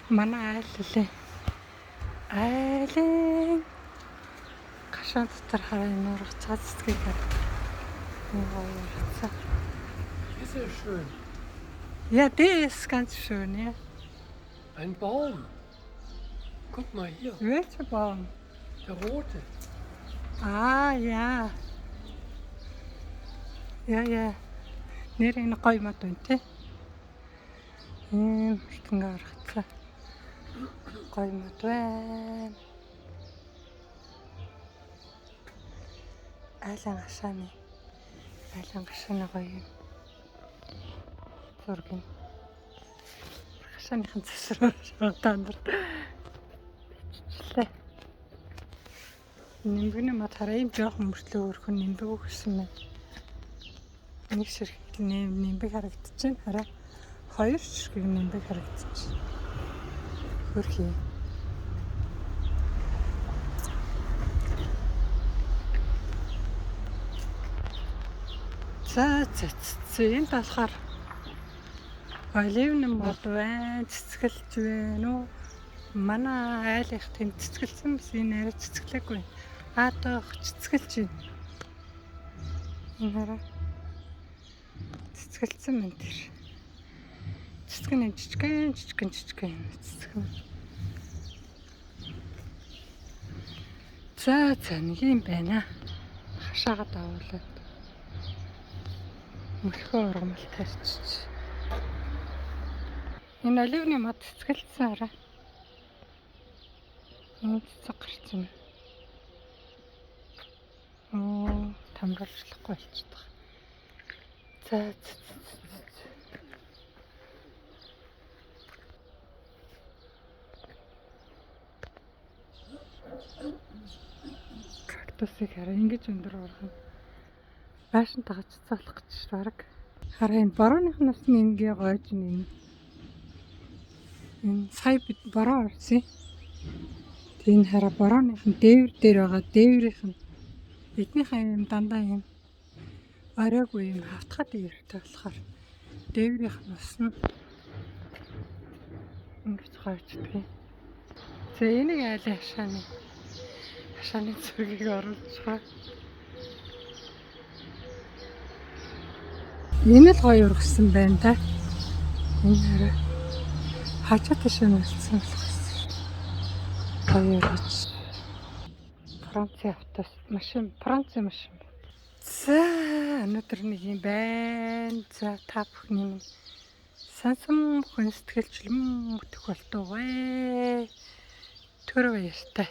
Манай айлын гашаан дотор хараа нуурах цаацдаг. Ist ja schön. Ja, der ist ganz schön, ja. Ein Baum. Guck mal hier, Welcher Baum? der rote. Ah, ja. Ja. Нэрийг гоё мод байна те. Ингээ харахцаа. Гоё мод байна. Айлан гашааны гоё юм. Зураг нь. Гашааныхан засвар шатаандар. Бичлээ. Нимбэний мод хараа юм жоохон мөртлөө өрхөн нимбэг өгсөн байна. Нэг ширхэг нимбэг харагдчихэв. Хараа хоёр ширхэг нимбэг харагдчихэв. Хөрхий. За энд болохоор оливны мод байна, цэцгэлж байна уу? Манай айлынх тэнд цэцгэлсэн биз энэ арай цэцгэлээгүй. Аадах цэцгэлж байна. Энэ хараа. Цэцгэлсэн мэн тэр. Цэцгэн жижигхэн цэцгэн. За нэг юм байна. Хашаага давуулаад. Мөрхөө ургамал тарчиж. Энэ оливны мод цэцгэлсэн хараа. Цэцэг гарсан юм. Тамруулчлахгүй болчихдог. За кактусыг хараа ингэж өндөр ургана. Байшин тагаж цацаалах гэж бараг. Хараа энэ борооныхнаас нь ингээ гойж энэ сая бид бороо орсон. Тэгээ энэ хараа борооныхын дээвэр дээр байгаа дээврийнх нь эднийхээ юм дандаа юм оройгүй юм хавтгай дээвэртэй болохоор дээврийнх нь ус нь ингэж гойждаг. За энийг айлын хашааны зургийг оруулж байгаа. Энэ л гоё ургасан байна да. Энэ хараа хачаа ташаа нэлсэн болохос. Гоё ургаж. Францын машин. За өнөөдөр нэг юм байна. За та бүхний сансан бүхэн сэтгэлжлэн бүтэх болтугай. Түр баяртай.